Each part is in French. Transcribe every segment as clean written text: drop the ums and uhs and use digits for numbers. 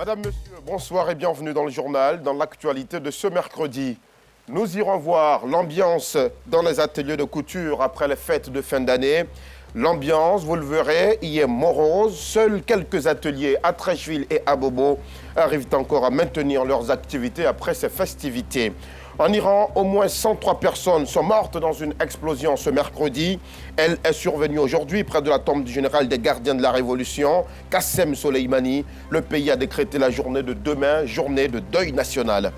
Madame, Monsieur, bonsoir et bienvenue dans le journal. Dans l'actualité de ce mercredi, nous irons voir l'ambiance dans les ateliers de couture après les fêtes de fin d'année. L'ambiance, vous le verrez, y est morose. Seuls quelques ateliers à Treichville et à Bobo arrivent encore à maintenir leurs activités après ces festivités. En Iran, au moins 103 personnes sont mortes dans une explosion ce mercredi. Elle est survenue aujourd'hui près de la tombe du général des gardiens de la Révolution, Qassem Soleimani. Le pays a décrété la journée de demain, journée de deuil national.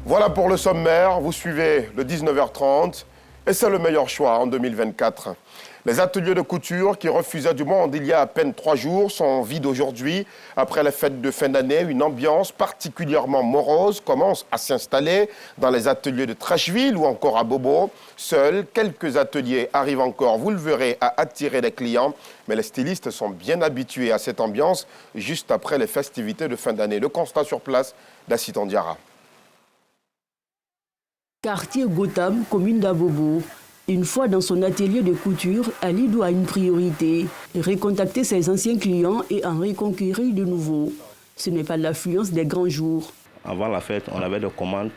Voilà pour le sommaire. Vous suivez le 19h30 et c'est le meilleur choix en 2024. Les ateliers de couture qui refusaient du monde il y a à peine 3 jours sont vides aujourd'hui. Après les fêtes de fin d'année, une ambiance particulièrement morose commence à s'installer dans les ateliers de Treichville ou encore à Bobo. Seuls quelques ateliers arrivent encore, vous le verrez, à attirer les clients. Mais les stylistes sont bien habitués à cette ambiance juste après les festivités de fin d'année. Le constat sur place d'Assitan Diarra. Quartier Gotham, commune d'Abobo. Une fois dans son atelier de couture, Alidou a une priorité, recontacter ses anciens clients et en reconquérir de nouveaux. Ce n'est pas l'affluence des grands jours. Avant la fête, on avait des commandes.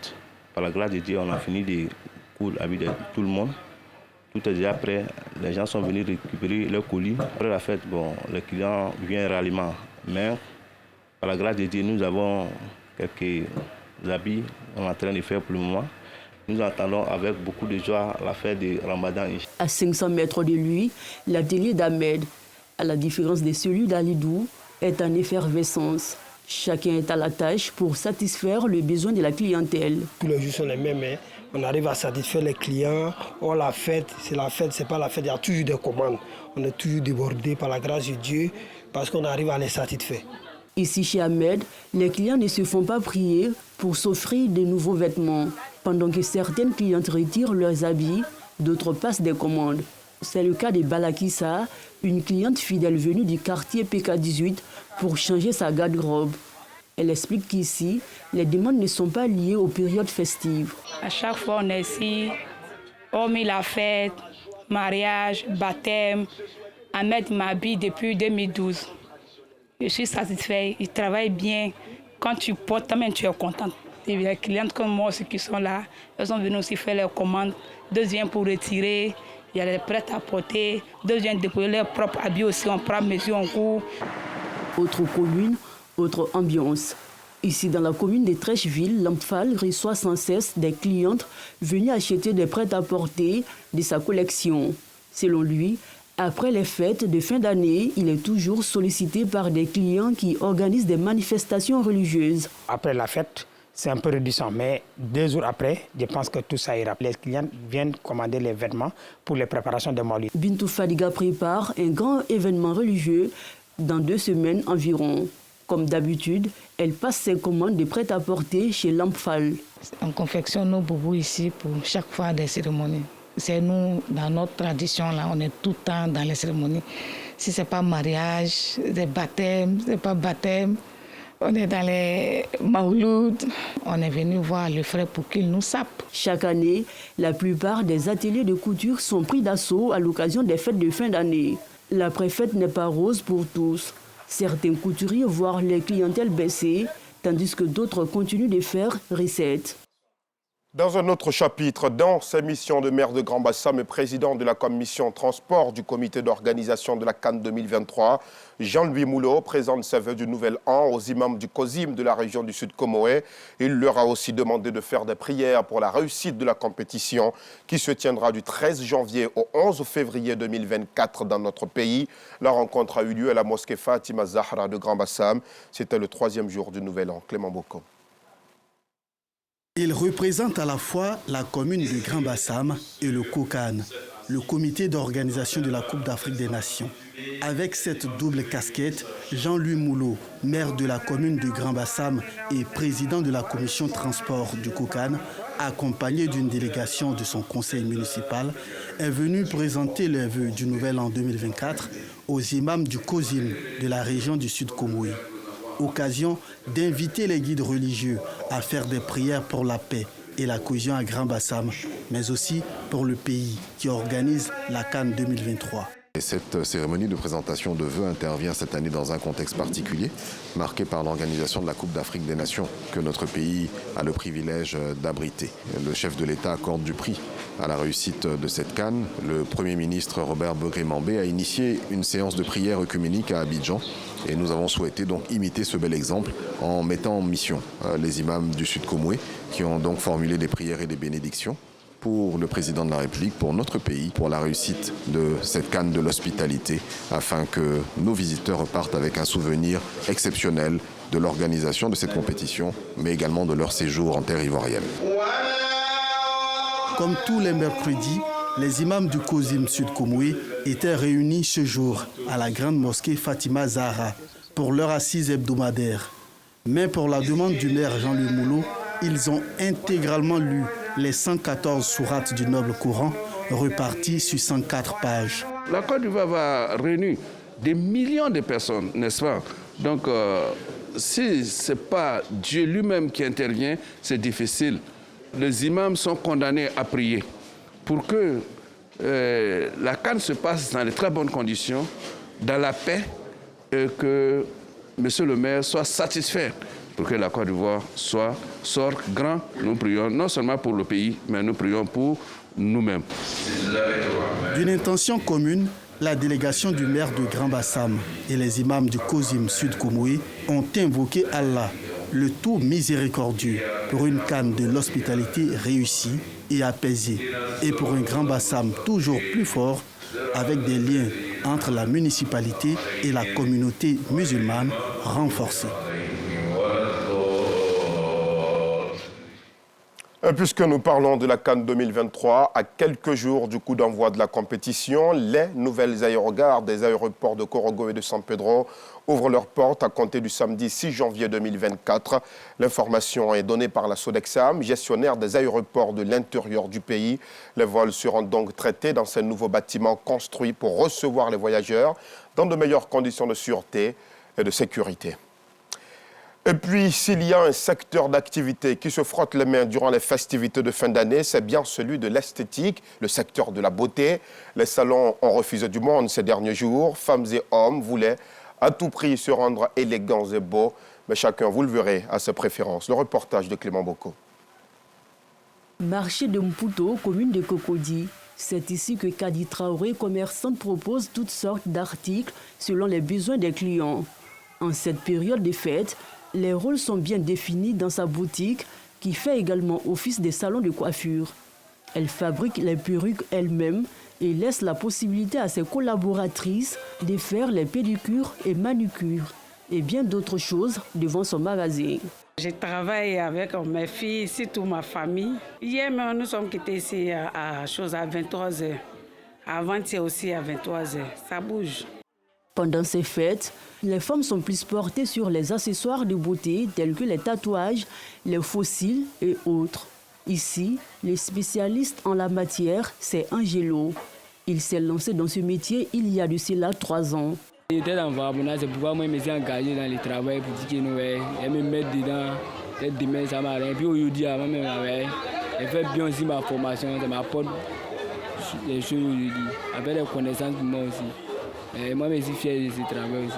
Par la grâce de Dieu, on a fini de coudre avec tout le monde. Tout est déjà prêt. Les gens sont venus récupérer leurs colis. Après la fête, les clients viennent ralliement. Mais par la grâce de Dieu, nous avons quelques habits qu'on est en train de faire pour le moment. Nous attendons avec beaucoup de joie la fête de Ramadan. À 500 mètres de lui, l'atelier d'Ahmed, à la différence de celui d'Alidou, est en effervescence. Chacun est à la tâche pour satisfaire les besoins de la clientèle. Tous les jours sont les mêmes. On arrive à satisfaire les clients. La fête, c'est pas la fête. Il y a toujours des commandes. On est toujours débordé par la grâce de Dieu parce qu'on arrive à les satisfaire. Ici chez Ahmed, les clients ne se font pas prier pour s'offrir de nouveaux vêtements. Pendant que certaines clientes retirent leurs habits, d'autres passent des commandes. C'est le cas de Balakissa, une cliente fidèle venue du quartier PK18 pour changer sa garde-robe. Elle explique qu'ici, les demandes ne sont pas liées aux périodes festives. À chaque fois, on est ici, hormis la fête, mariage, baptême. Ahmed m'habille depuis 2012. Je suis satisfaite, il travaille bien. Quand tu portes, toi-même tu es contente. Et les clientes comme moi aussi qui sont là, elles sont venues aussi faire leurs commandes. D'autres viennent pour retirer, il y a les prêts à porter. D'autres viennent déposer leurs propres habits aussi, on prend mesure en cours. Autre commune, autre ambiance. Ici, dans la commune de Treichville, Lampfal reçoit sans cesse des clientes venues acheter des prêts-à-porter de sa collection. Selon lui, après les fêtes de fin d'année, il est toujours sollicité par des clients qui organisent des manifestations religieuses. Après la fête, c'est un peu réduisant, mais 2 jours après, je pense que tout ça ira. Les clients viennent commander les vêtements pour les préparations de Maulid. Bintou Fadiga prépare un grand événement religieux dans 2 semaines environ. Comme d'habitude, elle passe ses commandes de prêt-à-porter chez Lampfal. On confectionne nos boubous ici pour chaque fois des cérémonies. C'est nous, dans notre tradition, là, on est tout le temps dans les cérémonies. Si ce n'est pas mariage, des baptêmes, ce n'est pas baptême, on est dans les maulouds. On est venu voir le frère pour qu'il nous sape. Chaque année, la plupart des ateliers de couture sont pris d'assaut à l'occasion des fêtes de fin d'année. La préfète n'est pas rose pour tous. Certains couturiers voient les clientèles baisser, tandis que d'autres continuent de faire recettes. Dans un autre chapitre, dans ses missions de maire de Grand Bassam et président de la commission transport du comité d'organisation de la Cannes 2023, Jean-Louis Moulot présente ses vœux du nouvel an aux imams du COSIM de la région du Sud Comoé. Il leur a aussi demandé de faire des prières pour la réussite de la compétition qui se tiendra du 13 janvier au 11 février 2024 dans notre pays. La rencontre a eu lieu à la mosquée Fatima Zahra de Grand Bassam. C'était le 3e jour du nouvel an. Clément Bocco. Il représente à la fois la commune de Grand Bassam et le COCAN, le comité d'organisation de la Coupe d'Afrique des Nations. Avec cette double casquette, Jean-Louis Moulot, maire de la commune de Grand Bassam et président de la commission transport du COCAN, accompagné d'une délégation de son conseil municipal, est venu présenter les vœux du nouvel an 2024 aux imams du COSIM de la région du Sud Comoé. Occasion d'inviter les guides religieux à faire des prières pour la paix et la cohésion à Grand Bassam, mais aussi pour le pays qui organise la Cannes 2023. Et cette cérémonie de présentation de vœux intervient cette année dans un contexte particulier, marqué par l'organisation de la Coupe d'Afrique des Nations, que notre pays a le privilège d'abriter. Le chef de l'État accorde du prix à la réussite de cette CAN. Le Premier ministre Robert Begré-Mambé a initié une séance de prière œcuménique à Abidjan. Et nous avons souhaité donc imiter ce bel exemple en mettant en mission les imams du Sud Comoé, qui ont donc formulé des prières et des bénédictions pour le président de la République, pour notre pays, pour la réussite de cette CAN de l'hospitalité, afin que nos visiteurs repartent avec un souvenir exceptionnel de l'organisation de cette compétition, mais également de leur séjour en terre ivoirienne. Comme tous les mercredis, les imams du COSIM Sud Comoé étaient réunis ce jour à la grande mosquée Fatima Zahra pour leur assise hebdomadaire. Mais pour la demande du maire Jean-Louis Moulot, ils ont intégralement lu les 114 sourates du noble Coran, repartis sur 104 pages. La Côte d'Ivoire va réunir des millions de personnes, n'est-ce pas? Donc, si ce n'est pas Dieu lui-même qui intervient, c'est difficile. Les imams sont condamnés à prier pour que la CAN se passe dans de très bonnes conditions, dans la paix, et que Monsieur le maire soit satisfait pour que la Côte d'Ivoire sorte grand. Nous prions non seulement pour le pays, mais nous prions pour nous-mêmes. D'une intention commune, la délégation du maire de Grand Bassam et les imams du COSIM Sud Comoé ont invoqué Allah, le tout miséricordieux, pour une CAN de l'hospitalité réussie et apaisée, et pour un Grand Bassam toujours plus fort, avec des liens entre la municipalité et la communauté musulmane renforcés. Puisque nous parlons de la CAN 2023, à quelques jours du coup d'envoi de la compétition, les nouvelles aérogares des aéroports de Korogo et de San Pedro ouvrent leurs portes à compter du samedi 6 janvier 2024. L'information est donnée par la Sodexam, gestionnaire des aéroports de l'intérieur du pays. Les vols seront donc traités dans ces nouveaux bâtiments construits pour recevoir les voyageurs dans de meilleures conditions de sûreté et de sécurité. Et puis, s'il y a un secteur d'activité qui se frotte les mains durant les festivités de fin d'année, c'est bien celui de l'esthétique, le secteur de la beauté. Les salons ont refusé du monde ces derniers jours. Femmes et hommes voulaient à tout prix se rendre élégants et beaux. Mais chacun, vous le verrez, a ses préférences. Le reportage de Clément Boko. Marché de Mputo, commune de Cocody. C'est ici que Kadi Traoré, commerçante, propose toutes sortes d'articles selon les besoins des clients. En cette période de fête, les rôles sont bien définis dans sa boutique qui fait également office de salon de coiffure. Elle fabrique les perruques elle-même et laisse la possibilité à ses collaboratrices de faire les pédicures et manucures et bien d'autres choses devant son magasin. Je travaille avec mes filles, surtout ma famille. Hier, nous sommes quittés ici à 23h. Avant-hier aussi à 23h. Ça bouge. Pendant ces fêtes, les femmes sont plus portées sur les accessoires de beauté tels que les tatouages, les fossiles et autres. Ici, le spécialiste en la matière, c'est Angelo. Il s'est lancé dans ce métier il y a de cela 3 ans. J'étais dans Vabona, c'est pourquoi moi je me suis engagé dans le travail pour dire que je me mettre dedans. Demain, ça m'a rien. Puis aujourd'hui, avant même, je fais bien aussi ma formation, ça m'apporte les choses aujourd'hui, avec les connaissances pour moi aussi. Et moi, je suis fier de ce travail aussi.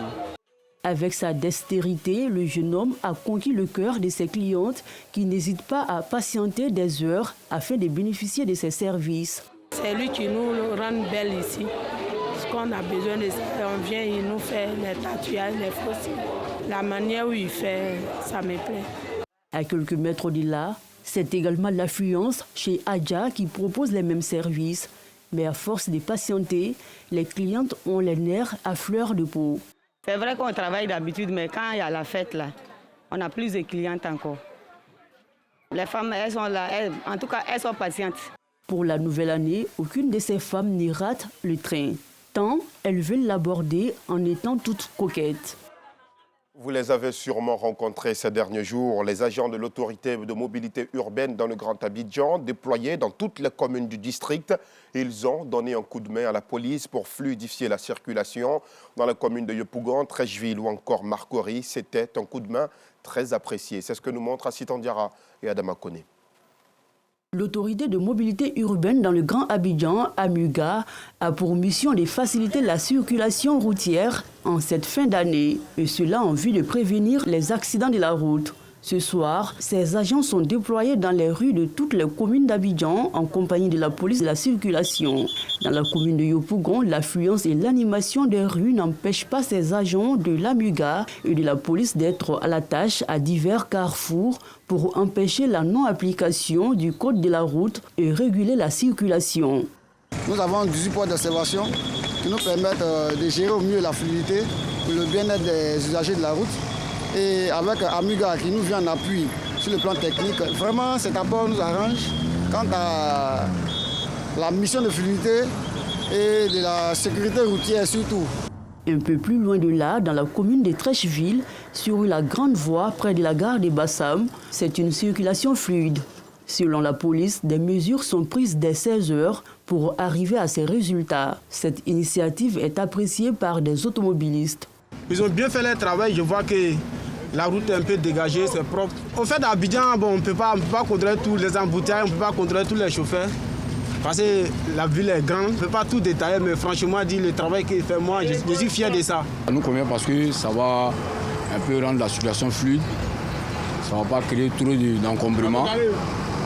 Avec sa dextérité, le jeune homme a conquis le cœur de ses clientes qui n'hésitent pas à patienter des heures afin de bénéficier de ses services. C'est lui qui nous rend belles ici. Ce qu'on a besoin de ça, on vient, il nous fait les tatouages, les fossiles. La manière où il fait, ça me plaît. À quelques mètres de là, c'est également l'affluence chez Adja qui propose les mêmes services. Mais à force de patienter, les clientes ont les nerfs à fleur de peau. C'est vrai qu'on travaille d'habitude, mais quand il y a la fête, là, on a plus de clientes encore. Les femmes, elles sont là, en tout cas, elles sont patientes. Pour la nouvelle année, aucune de ces femmes n'y rate le train. Tant elles veulent l'aborder en étant toutes coquettes. Vous les avez sûrement rencontrés ces derniers jours, les agents de l'autorité de mobilité urbaine dans le Grand Abidjan, déployés dans toutes les communes du district. Ils ont donné un coup de main à la police pour fluidifier la circulation dans la commune de Yopougon, Trècheville ou encore Marcory. C'était un coup de main très apprécié. C'est ce que nous montrent Assita Diarra et Adama Kone. L'autorité de mobilité urbaine dans le Grand Abidjan, AMUGA, a pour mission de faciliter la circulation routière en cette fin d'année, et cela en vue de prévenir les accidents de la route. Ce soir, ces agents sont déployés dans les rues de toutes les communes d'Abidjan en compagnie de la police de la circulation. Dans la commune de Yopougon, l'affluence et l'animation des rues n'empêchent pas ces agents de l'AMUGA et de la police d'être à la tâche à divers carrefours pour empêcher la non-application du code de la route et réguler la circulation. Nous avons 18 points d'observation qui nous permettent de gérer au mieux la fluidité pour le bien-être des usagers de la route. Et avec AMUGA qui nous vient en appui sur le plan technique, vraiment cet apport nous arrange quant à la mission de fluidité et de la sécurité routière surtout. Un peu plus loin de là, dans la commune de Trècheville, sur la grande voie près de la gare de Bassam, c'est une circulation fluide. Selon la police, des mesures sont prises dès 16 heures pour arriver à ces résultats. Cette initiative est appréciée par des automobilistes. Ils ont bien fait leur travail, je vois que la route est un peu dégagée, c'est propre. Au fait, à Abidjan, on ne peut pas contrôler tous les embouteillages, on ne peut pas contrôler tous les chauffeurs. Parce que la ville est grande, on ne peut pas tout détailler, mais franchement, le travail qu'il fait, moi, je suis fier de ça. Ça nous convient parce que ça va un peu rendre la circulation fluide, ça ne va pas créer trop d'encombrement.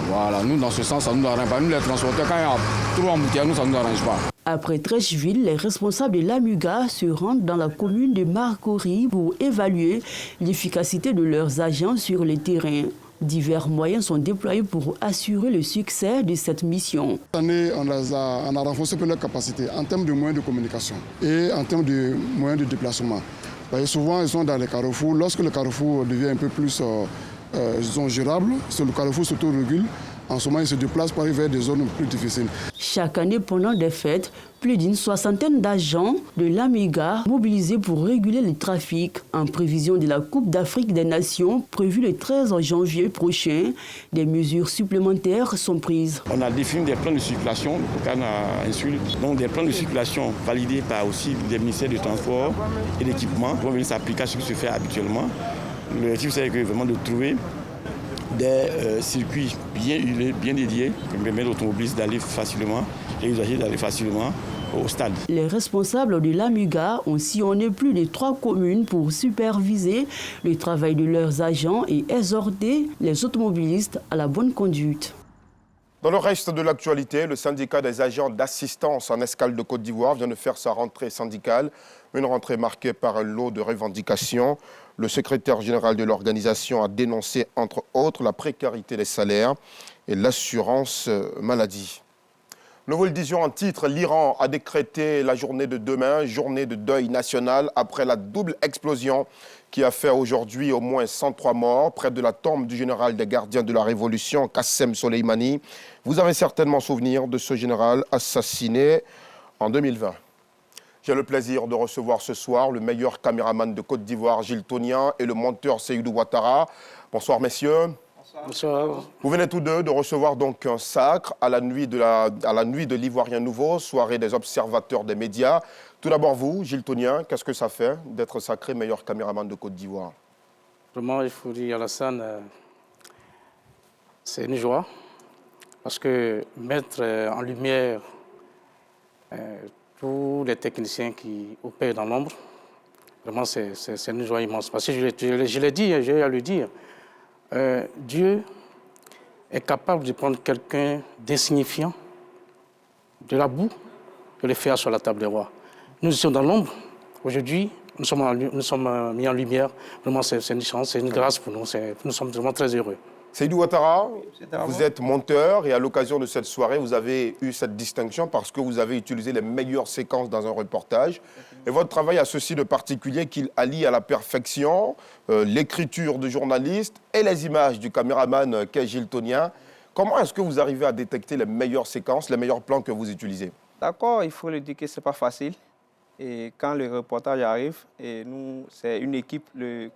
Voilà, nous, dans ce sens, ça ne nous arrange pas. Nous, les transporteurs, quand il y a trop d'embouteillages, nous, ça ne nous arrange pas. Après Trècheville, les responsables de l'AMUGA se rendent dans la commune de Marcory pour évaluer l'efficacité de leurs agents sur le terrain. Divers moyens sont déployés pour assurer le succès de cette mission. Cette année, on a renforcé leur capacité en termes de moyens de communication et en termes de moyens de déplacement. Parce que souvent, ils sont dans les carrefours. Lorsque le carrefour devient un peu plus gérable, le carrefour s'autorégule. En ce moment, ils se déplacent pour aller vers des zones plus difficiles. Chaque année, pendant des fêtes, plus d'une soixantaine d'agents de l'AMUGA mobilisés pour réguler le trafic. En prévision de la Coupe d'Afrique des Nations, prévue le 13 janvier prochain, des mesures supplémentaires sont prises. On a défini des plans de circulation, le COCAN a insulté, donc des plans de circulation validés par aussi les ministères du transport et d'équipement qui vont venir s'appliquer à ce qui se fait habituellement. L'objectif, c'est vraiment de trouver des circuits bien huilés, bien dédiés, qui permettent aux automobilistes d'aller facilement et aux usagers d'aller facilement au stade. Les responsables de l'AMUGA ont sillonné plus de 3 communes pour superviser le travail de leurs agents et exhorter les automobilistes à la bonne conduite. Dans le reste de l'actualité, le syndicat des agents d'assistance en escale de Côte d'Ivoire vient de faire sa rentrée syndicale, une rentrée marquée par un lot de revendications. Le secrétaire général de l'organisation a dénoncé, entre autres, la précarité des salaires et l'assurance maladie. Nous vous le disions en titre, l'Iran a décrété la journée de demain, journée de deuil national, après la double explosion qui a fait aujourd'hui au moins 103 morts près de la tombe du général des gardiens de la Révolution, Qassem Soleimani. Vous avez certainement souvenir de ce général assassiné en 2020. J'ai le plaisir de recevoir ce soir le meilleur caméraman de Côte d'Ivoire, Gilles Tonian, et le monteur Seydou Ouattara. Bonsoir, messieurs. Bonsoir. Vous venez tous deux de recevoir donc un sacre à la nuit de l'Ivoirien Nouveau, soirée des observateurs des médias. Tout d'abord vous, Gilles Tonian, qu'est-ce que ça fait d'être sacré meilleur caméraman de Côte d'Ivoire? Vraiment, il faut dire, Alassane, c'est une joie, parce que mettre en lumière tous les techniciens qui opèrent dans l'ombre, vraiment c'est une joie immense. Parce que je l'ai dit, j'ai à le dire, Dieu est capable de prendre quelqu'un d'insignifiant, de la boue, de le faire sur la table des rois. Nous sommes dans l'ombre. Aujourd'hui, nous sommes mis en lumière. Vraiment, c'est une chance, c'est une grâce pour nous. Nous sommes vraiment très heureux. Seydou Ouattara, vous êtes monteur et à l'occasion de cette soirée, vous avez eu cette distinction parce que vous avez utilisé les meilleures séquences dans un reportage. Et votre travail a ceci de particulier qu'il allie à la perfection l'écriture du journaliste et les images du caméraman qu'est Gilles Tonian. Comment est-ce que vous arrivez à détecter les meilleures séquences, les meilleurs plans que vous utilisez? D'accord, il faut le dire que ce n'est pas facile. Et quand le reportage arrive, et nous, c'est une équipe, le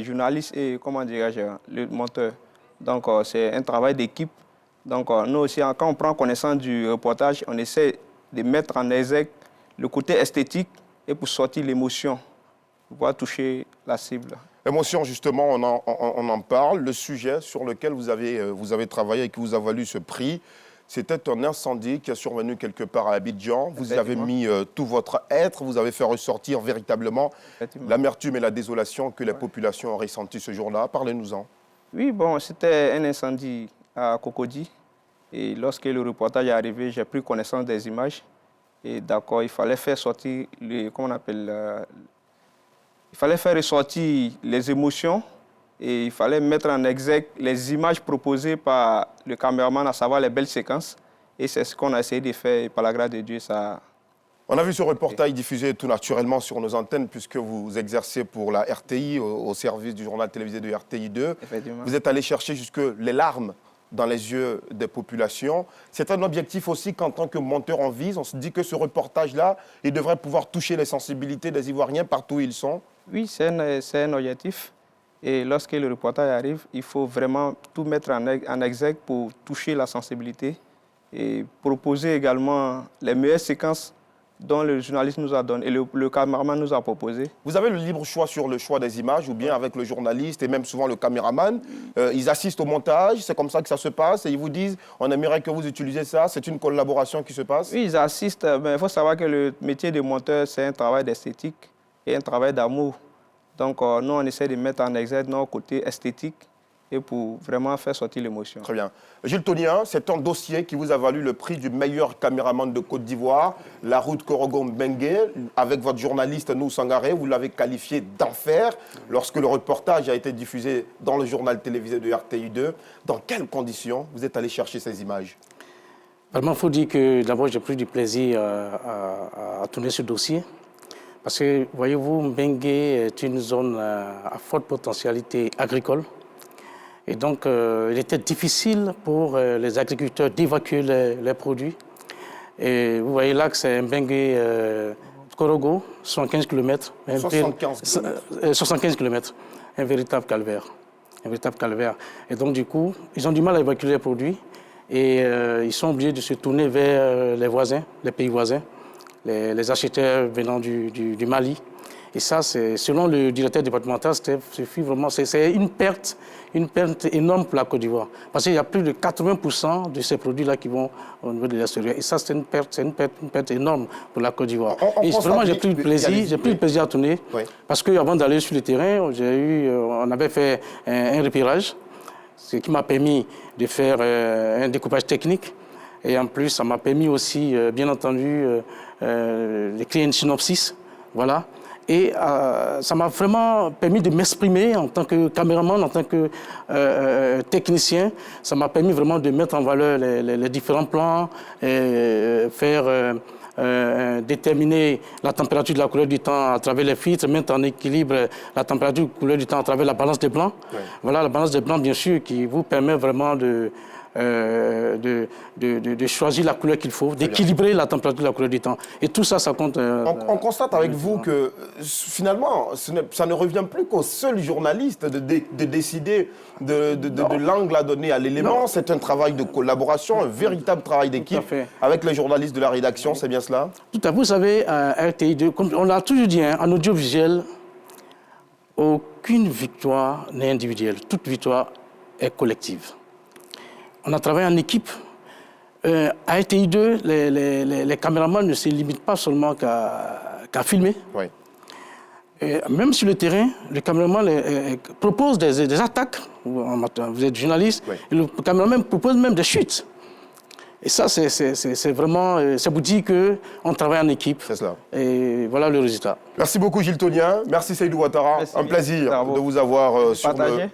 journaliste et, comment dirais-je, le monteur. Donc, c'est un travail d'équipe. Donc, nous aussi, quand on prend connaissance du reportage, on essaie de mettre en exergue le côté esthétique et pour sortir l'émotion, pour pouvoir toucher la cible. Émotion, justement, on en parle. Le sujet sur lequel vous avez travaillé et qui vous a valu ce prix, c'était un incendie qui a survenu quelque part à Abidjan. Vous avez mis tout votre être, vous avez fait ressortir véritablement l'amertume et la désolation que les populations ont ressenties ce jour-là. Parlez-nous-en. Oui, bon, c'était un incendie à Cocody. Et lorsque le reportage est arrivé, j'ai pris connaissance des images. Et d'accord, il fallait faire sortir il fallait faire ressortir les émotions et il fallait mettre en exergue les images proposées par le caméraman, à savoir les belles séquences. Et c'est ce qu'on a essayé de faire et par la grâce de Dieu, ça... On a vu ce reportage diffusé tout naturellement sur nos antennes puisque vous exercez pour la RTI, au service du journal télévisé de RTI 2. Vous êtes allé chercher jusque les larmes dans les yeux des populations. C'est un objectif aussi qu'en tant que monteur en vise, on se dit que ce reportage-là, il devrait pouvoir toucher les sensibilités des Ivoiriens partout où ils sont. Oui, c'est un objectif. Et lorsque le reportage arrive, il faut vraiment tout mettre en exergue pour toucher la sensibilité et proposer également les meilleures séquences dont le journaliste nous a donné et le caméraman nous a proposé. Vous avez le libre choix sur le choix des images ou bien avec le journaliste et même souvent le caméraman. Ils assistent au montage, c'est comme ça que ça se passe et ils vous disent on aimerait que vous utilisiez ça, c'est une collaboration qui se passe. Oui, ils assistent, mais il faut savoir que le métier de monteur, c'est un travail d'esthétique et un travail d'amour. Donc nous, on essaie de mettre en exergue notre côté esthétique et pour vraiment faire sortir l'émotion. Très bien. Gilles Tonien, c'est un dossier qui vous a valu le prix du meilleur caméraman de Côte d'Ivoire, la route Korogo-Mbengue. Avec votre journaliste Nou Sangaré, vous l'avez qualifié d'enfer lorsque le reportage a été diffusé dans le journal télévisé de RTI 2. Dans quelles conditions vous êtes allé chercher ces images? Vraiment, il faut dire que d'abord, j'ai pris du plaisir à tourner ce dossier. Parce que, voyez-vous, Mbengue est une zone à forte potentialité agricole. Et donc, il était difficile pour les agriculteurs d'évacuer les produits. Et vous voyez là que c'est Mbengue Korogo, 75 km. 75 km. Un véritable calvaire. Un véritable calvaire. Et donc, du coup, ils ont du mal à évacuer les produits. Et ils sont obligés de se tourner vers les voisins, les pays voisins, les acheteurs venant du Mali. Et ça, selon le directeur départemental, c'est une perte énorme pour la Côte d'Ivoire. Parce qu'il y a plus de 80% de ces produits-là qui vont au niveau de l'extérieur. Et ça, c'est une perte énorme pour la Côte d'Ivoire. Et vraiment, j'ai pris le plaisir à tourner. Oui. Parce qu'avant d'aller sur le terrain, on avait fait un repérage, ce qui m'a permis de faire un découpage technique. Et en plus, ça m'a permis aussi, bien entendu, de créer une synopsis. Voilà. Et ça m'a vraiment permis de m'exprimer en tant que caméraman, en tant que technicien. Ça m'a permis vraiment de mettre en valeur les différents plans, et faire déterminer la température de la couleur du temps à travers les filtres, mettre en équilibre la température de la couleur du temps à travers la balance des blancs. Oui. Voilà, la balance des blancs, bien sûr, qui vous permet vraiment de choisir la couleur qu'il faut, d'équilibrer la température de la couleur du temps. Et tout ça, ça compte. On constate avec vous que finalement, ça ne revient plus qu'au seul journaliste de décider de l'angle à donner à l'élément. C'est un travail de collaboration, un véritable travail d'équipe avec les journalistes de la rédaction, c'est bien cela? Tout à fait. Vous savez, RTI 2, comme on l'a toujours dit, en audiovisuel, aucune victoire n'est individuelle. Toute victoire est collective. On a travaillé en équipe. À RTI 2, les caméramans ne se limitent pas seulement qu'à filmer. Oui. Et même sur le terrain, le caméraman propose des attaques. Vous êtes journaliste. Oui. Et le caméraman propose même des chutes. Et ça, c'est vraiment, ça vous dit qu'on travaille en équipe. C'est cela. Et voilà le résultat. Merci beaucoup Gilles Tonien. Merci Seydou Ouattara. Merci. Un plaisir de vous avoir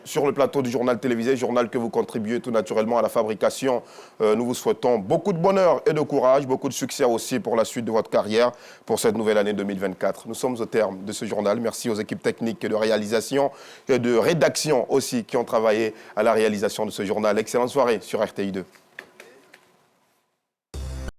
sur le plateau du journal télévisé, journal que vous contribuez tout naturellement à la fabrication. Nous vous souhaitons beaucoup de bonheur et de courage, beaucoup de succès aussi pour la suite de votre carrière, pour cette nouvelle année 2024. Nous sommes au terme de ce journal. Merci aux équipes techniques de réalisation et de rédaction aussi qui ont travaillé à la réalisation de ce journal. Excellente soirée sur RTI 2.